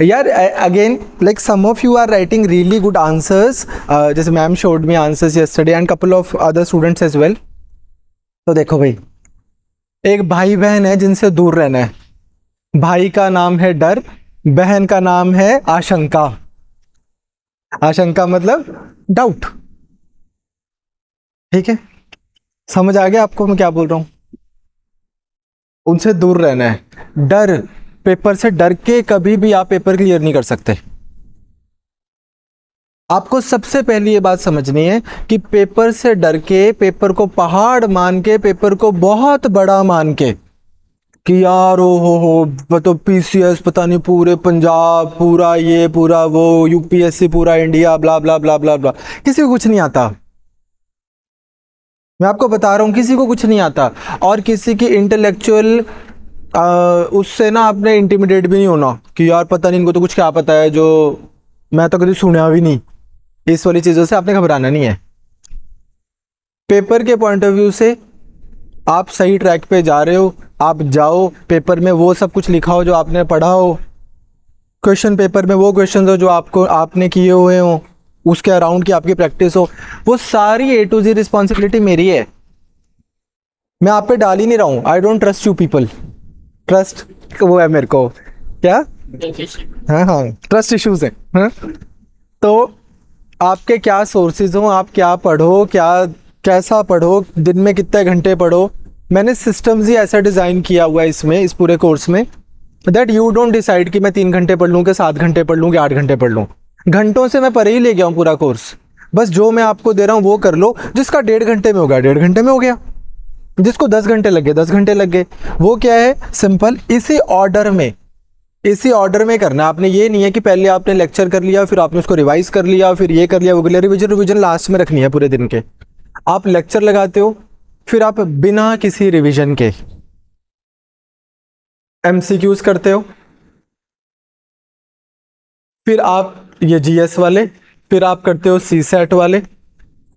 यार again like some of you are writing really good answers, जैसे ma'am showed me answers yesterday and couple of other students as well. तो देखो भाई, एक भाई बहन है जिनसे दूर रहना है। भाई का नाम है डर, बहन का नाम है आशंका। आशंका मतलब डाउट। ठीक है, समझ आ गया आपको मैं क्या बोल रहा हूं? उनसे दूर रहना है। डर, पेपर से डर के कभी भी आप पेपर क्लियर नहीं कर सकते। आपको सबसे पहले ये बात समझनी है कि पेपर से डर के, पेपर को पहाड़ मान के, पेपर को बहुत बड़ा मान के कि यार ओ हो तो पीसीएस पता नहीं पूरे पंजाब, पूरा ये पूरा वो, यूपीएससी पूरा इंडिया, ब्ला ब्ला ब्ला ब्ला ब्ला, किसी को कुछ नहीं आता। मैं आपको बता रहा हूं किसी को कुछ नहीं आता। और किसी की इंटेलेक्चुअल उससे ना आपने इंटिमिडेट भी नहीं होना कि यार पता नहीं इनको तो कुछ क्या पता है जो मैं तो कभी सुना भी नहीं। इस वाली चीज़ों से आपने घबराना नहीं है। पेपर के पॉइंट ऑफ व्यू से आप सही ट्रैक पे जा रहे हो, आप जाओ, पेपर में वो सब कुछ लिखा हो जो आपने पढ़ा हो, क्वेश्चन पेपर में वो क्वेश्चन हो जो आपने किए हुए हो, उसके अराउंड की आपकी प्रैक्टिस हो, वो सारी A to Z रिस्पॉन्सिबिलिटी मेरी है। मैं आप पे डाल ही नहीं रहा हूँ। I don't trust you people, trust वो है मेरे को क्या, हाँ हाँ ट्रस्ट इश्यूज है। हाँ? तो आपके क्या सोर्सेज हो, आप क्या पढ़ो, क्या कैसा पढ़ो, दिन में कितने घंटे पढ़ो, मैंने सिस्टम्स ही ऐसा डिज़ाइन किया हुआ है इसमें, इस पूरे कोर्स में, दैट यू डोंट डिसाइड कि मैं 3 घंटे पढ़ लूँ कि 7 घंटे पढ़ लूँ कि 8 घंटे पढ़ लूँ। घंटों से मैं परे ही ले गया हूँ पूरा कोर्स। बस जो मैं आपको दे रहा हूँ वो कर लो। जिसका 1.5 घंटे में हो गया 1.5 घंटे में हो गया, जिसको 10 घंटे लग गए 10 घंटे लग गए। वो क्या है, सिंपल, इसी ऑर्डर में करना है आपने। ये नहीं है कि पहले आपने लेक्चर कर लिया, फिर आपने उसको रिवाइज कर लिया, फिर ये कर लिया वो कर लिया। रिविजन लास्ट में रखनी है पूरे दिन के। आप लेक्चर लगाते हो, फिर आप बिना किसी रिविजन के एमसीक्यूज करते हो, फिर आप ये जीएस वाले, फिर आप करते हो सीसेट वाले,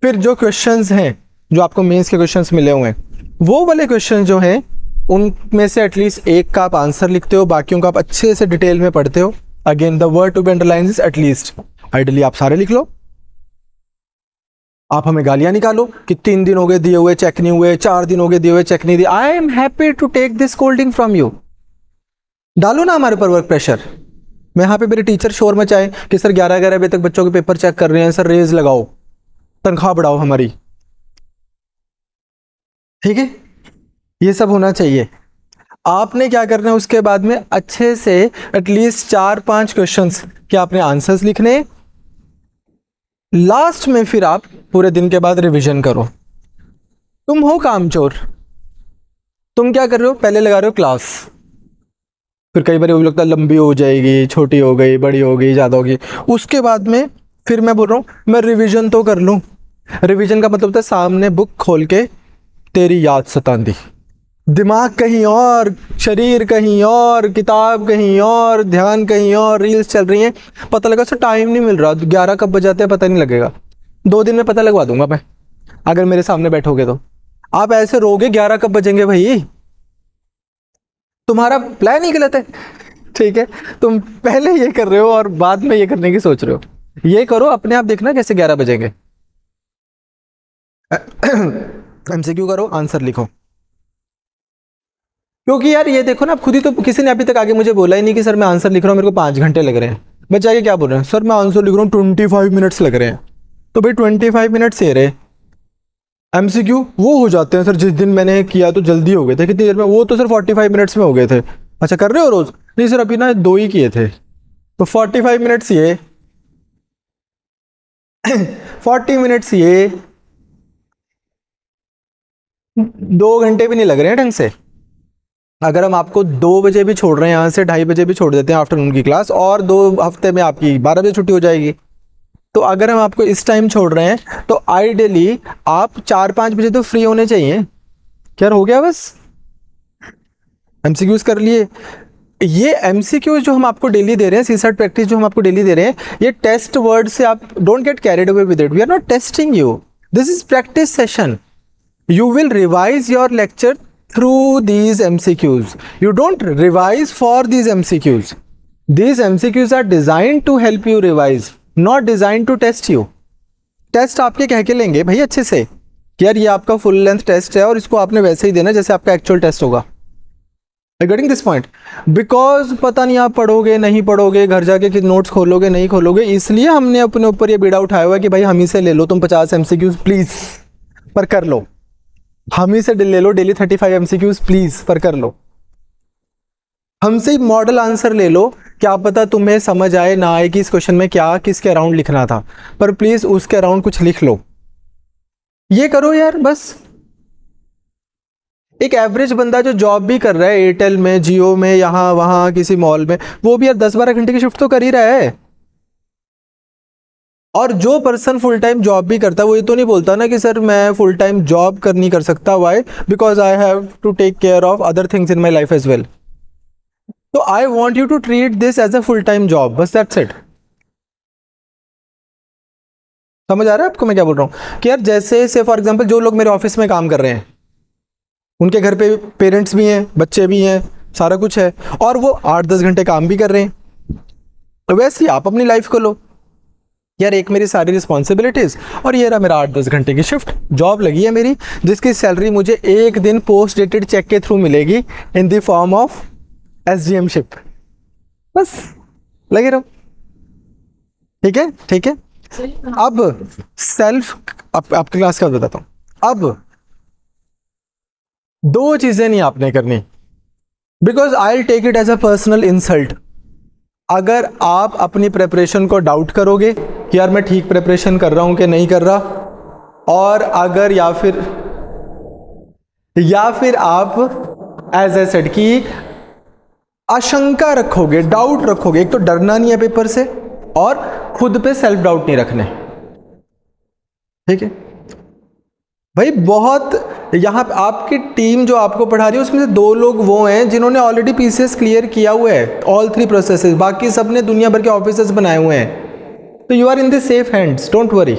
फिर जो क्वेश्चंस हैं जो आपको मेंस के क्वेश्चंस मिले हुए हैं, वो वाले क्वेश्चन जो हैं उनमें से एटलीस्ट एक का आप आंसर लिखते हो, बाकियों का आप अच्छे से डिटेल में पढ़ते हो। Again the word to be underline is at least. Ideally आप सारे लिख लो। आप हमें गालियां निकालो कि 3 दिन हो गए दिए हुए चेक नहीं हुए, 4 दिन हो गए दिए हुए चेक नहीं दिए। I am happy to take this scolding from you. डालो ना हमारे ऊपर वर्क प्रेशर। मैं यहाँ पे मेरे टीचर शोर मचाए कि सर 11-11 बजे तक बच्चों के पेपर चेक कर रहे हैं, सर रेज लगाओ, तनख्वाह बढ़ाओ हमारी। ठीक है, ये सब होना चाहिए। आपने क्या करना है उसके बाद में, अच्छे से एटलीस्ट 4-5 क्वेश्चंस के आपने आंसर्स लिखने। लास्ट में फिर आप पूरे दिन के बाद रिवीजन करो। तुम हो कामचोर, तुम क्या कर रहे हो, पहले लगा रहे हो क्लास, फिर कई बार वो लगता है लंबी हो जाएगी, छोटी हो गई, बड़ी हो गई, ज़्यादा होगी। उसके बाद में फिर मैं बोल रहा हूँ मैं रिवीजन तो कर लूँ। रिवीजन का मतलब होता है सामने बुक खोल के तेरी याद सतांदी, दिमाग कहीं और, शरीर कहीं और, किताब कहीं और, ध्यान कहीं और, रील्स चल रही हैं, पता लगा सर टाइम नहीं मिल रहा, 11 कब बजाते हैं पता नहीं लगेगा। 2 दिन में पता लगवा दूंगा मैं, अगर मेरे सामने बैठोगे तो। आप ऐसे रोगे 11 कब बजेंगे भाई, तुम्हारा प्लान ही गलत है। ठीक है, तुम पहले ये कर रहे हो और बाद में ये करने की सोच रहे हो। ये करो, अपने आप देखना कैसे 11 बजेंगे। एमसीक्यू करो, आंसर लिखो। क्योंकि यार ये देखो ना, आप खुद ही तो, किसी ने अभी तक आगे मुझे बोला ही नहीं कि सर मैं आंसर लिख रहा हूँ मेरे को 5 घंटे लग रहे हैं। बच्चे आगे क्या बोल रहे हैं, सर मैं आंसर लिख रहा हूँ 25 मिनट्स लग रहे हैं। तो भाई 25 मिनट्स से रहे, एमसीक्यू वो हो जाते हैं सर जिस दिन मैंने किया तो जल्दी हो गए थे, कितनी देर में, वो तो सर 45 मिनट्स में हो गए थे। अच्छा कर रहे हो रोज? नहीं सर अभी ना 2 ही किए थे, तो 45 मिनट्स ये 40 मिनट्स ये, 2 घंटे भी नहीं लग रहे हैं ढंग से। अगर हम आपको 2 बजे भी छोड़ रहे हैं, यहाँ से 2:30 बजे भी छोड़ देते हैं आफ्टरनून की क्लास, और 2 हफ्ते में आपकी 12 बजे छुट्टी हो जाएगी। तो अगर हम आपको इस टाइम छोड़ रहे हैं तो आइडियली आप 4-5 बजे तो फ्री होने चाहिए। क्या हो गया, बस एमसीक्यूज कर लिए। ये एमसीक्यूज जो हम आपको डेली दे रहे हैं, सीसेट प्रैक्टिस जो हम आपको डेली दे रहे हैं, ये टेस्ट वर्ड से आप don't get carried away with it. We are not testing you, this is practice session. You will revise your lecture through these MCQs. You don't revise for these MCQs. These MCQs are designed to help you revise, not designed to test you. Test आपके कह के लेंगे भाई अच्छे से कि यार ये आपका फुल लेंथ टेस्ट है और इसको आपने वैसे ही देना जैसे आपका एक्चुअल टेस्ट होगा. Getting this point? बिकॉज पता नहीं आप पढ़ोगे नहीं पढ़ोगे, घर जाके कि नोट्स खोलोगे नहीं खोलोगे, इसलिए हमने अपने ऊपर ये बीड़ा उठाया हुआ है कि भाई हम ही से ले लो तुम 50 MCQs प्लीज, पर कर लो. हम ही से ले लो डेली 35 MCQs प्लीज, पर कर लो. हमसे ही मॉडल आंसर ले लो, क्या पता तुम्हें समझ आए ना आए कि इस क्वेश्चन में क्या किसके अराउंड लिखना था, पर प्लीज उसके अराउंड कुछ लिख लो. ये करो यार बस. एक एवरेज बंदा जो जॉब भी कर रहा है एयरटेल में, जियो में, यहाँ वहाँ किसी मॉल में, वो भी यार 10-12 घंटे की शिफ्ट तो कर ही रहा है. और जो पर्सन फुल टाइम जॉब भी करता है वो ये तो नहीं बोलता ना कि सर मैं फुल टाइम जॉब कर नहीं कर सकता. Why? Because I have to take care of other things in my life as well. तो I want you to treat this as a full time job, बस दैट्स इट. समझ आ रहा है आपको मैं क्या बोल रहा हूँ? कि यार जैसे से फॉर एग्जाम्पल जो लोग मेरे ऑफिस में काम कर रहे हैं उनके घर पे पेरेंट्स भी हैं, बच्चे भी हैं, सारा कुछ है, और वो 8-10 घंटे काम भी कर रहे हैं. तो वैसे ही आप अपनी लाइफ को लो यार, एक मेरी सारी रिस्पॉन्सिबिलिटीज़ और ये रहा मेरा 8-10 घंटे की शिफ्ट. जॉब लगी है मेरी जिसकी सैलरी मुझे एक दिन पोस्ट डेटेड चेक के थ्रू मिलेगी in the form of SGM ship. बस लगे रहो. ठीक है ठीक है. अब सेल्फ आपकी क्लास का बताता हूँ. अब 2 चीजें नहीं आपने करनी, because I will take it as a personal insult. अगर आप अपनी प्रेपरेशन को डाउट करोगे कि यार मैं ठीक प्रेपरेशन कर रहा हूं कि नहीं कर रहा, और अगर या फिर आप एज ए सेड की आशंका रखोगे, डाउट रखोगे, एक तो डरना नहीं है पेपर से और खुद पे सेल्फ डाउट नहीं रखने. ठीक है भाई. बहुत यहाँ पे आपकी टीम जो आपको पढ़ा रही है उसमें से 2 लोग वो हैं जिन्होंने ऑलरेडी PCS क्लियर किया हुआ है, ऑल 3 प्रोसेसेस. बाकी सब ने दुनिया भर के ऑफिसर्स बनाए हुए हैं. तो you are in the safe hands, don't worry.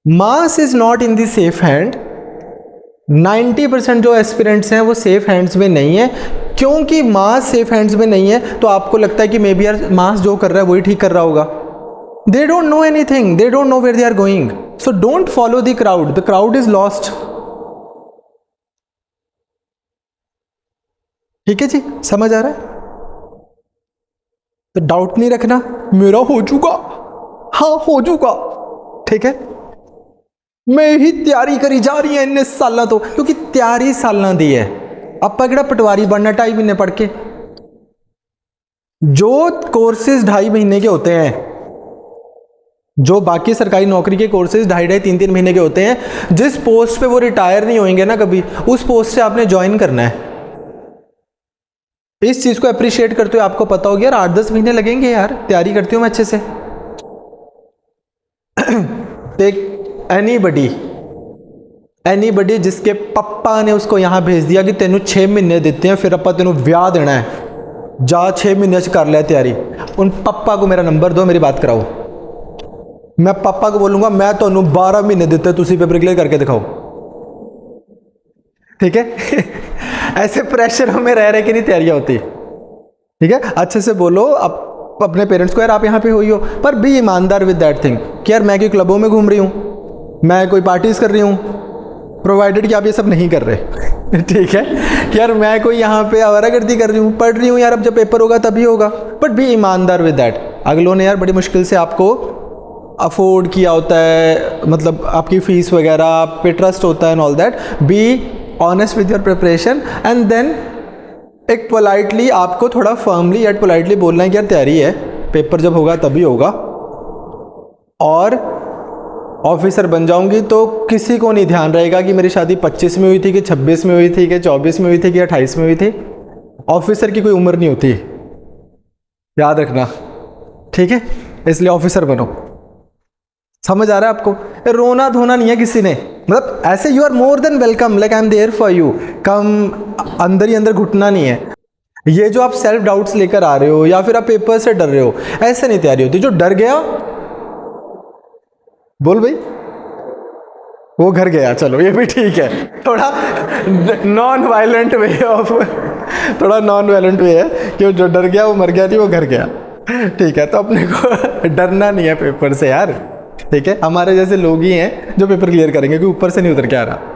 Mass is not in the safe hand. 90% जो एस्पिरेंट्स हैं वो सेफ हैंड्स में नहीं है. क्योंकि मास सेफ हैंड्स में नहीं है तो आपको लगता है कि मे बी यार मास जो कर रहा है वही ठीक कर रहा होगा. They don't know anything. They don't know where they are going. So don't follow the crowd. The crowd is lost. ठीक है जी, समझ आ रहा है? तो डाउट नहीं रखना, मेरा हो चुका, हाँ हो चुका. ठीक है. मैं ही तैयारी करी जा रही है इन्ने साल तो, क्योंकि तैयारी साल दी है. आप किहड़ा पटवारी बनना 2.5 महीने पढ़ के. जो कोर्सेज 2.5 महीने के होते हैं, जो बाकी सरकारी नौकरी के कोर्सेज 2.5-3 महीने के होते हैं, जिस पोस्ट पे वो रिटायर नहीं होंगे ना कभी, उस पोस्ट से आपने ज्वाइन करना है. इस चीज को अप्रिशिएट करते हुए आपको पता होगा यार 8-10 महीने लगेंगे यार, तैयारी करती हूं मैं अच्छे से. टेक एनीबडी जिसके पप्पा ने उसको यहां भेज दिया कि तेनू 6 महीने देते हैं, फिर अपा तेनू ब्याह देना है, जा 6 महीने कर ले तैयारी. उन पप्पा को मेरा नंबर दो, मेरी बात कराओ. मैं पापा को बोलूंगा मैं तो 12 महीने देते, तुसी पेपर क्लियर करके दिखाओ. ठीक है. ऐसे प्रेशर में रह रहे कि नहीं तैयारियां होती. ठीक है. अच्छे से बोलो आप अपने पेरेंट्स को यार आप यहाँ पे हुई हो, पर भी ईमानदार विद दैट थिंग कि यार मैं कोई क्लबों में घूम रही हूँ, मैं कोई पार्टीज कर रही हूँ, प्रोवाइडेड कि आप ये सब नहीं कर रहे. ठीक है. कि यार मैं कोई यहाँ पे आवारागर्दी कर रही हूँ, पढ़ रही हूँ यार, अब जब पेपर होगा तभी होगा. बट भी ईमानदार विद दैट. अगलों ने यार बड़ी मुश्किल से आपको अफोर्ड किया होता है, मतलब आपकी फीस वगैरह, आप पे ट्रस्ट होता है and all that. Be honest with your preparation and then एक पोलाइटली आपको थोड़ा फर्मली एट पोलाइटली बोलना है कि यार तैयारी है, पेपर जब होगा तभी होगा, और ऑफिसर बन जाऊंगी तो किसी को नहीं ध्यान रहेगा कि मेरी शादी 25 में हुई थी कि 26 में हुई थी कि 24 में हुई थी कि 28 में हुई थी. ऑफिसर की कोई उम्र नहीं होती, याद रखना. ठीक है. इसलिए ऑफिसर बनो. समझ आ रहा है आपको? रोना धोना नहीं है किसी ने, मतलब ऐसे you are more than welcome, like I am there for you. कम अंदर ही अंदर घुटना नहीं है. ये जो आप सेल्फ डाउट्स लेकर आ रहे हो या फिर आप पेपर से डर रहे हो, ऐसे नहीं तैयारी होती. जो डर गया बोल भाई, वो घर गया. चलो ये भी ठीक है, थोड़ा नॉन वायलेंट वे ऑफ थोड़ा नॉन वायलेंट वे है कि जो डर गया वो मर गया नहीं, वो घर गया। ठीक है, तो अपने को डरना नहीं है पेपर से यार। ठीक है, हमारे जैसे लोग ही हैं जो पेपर क्लियर करेंगे, कि ऊपर से नहीं उतर के आ रहा।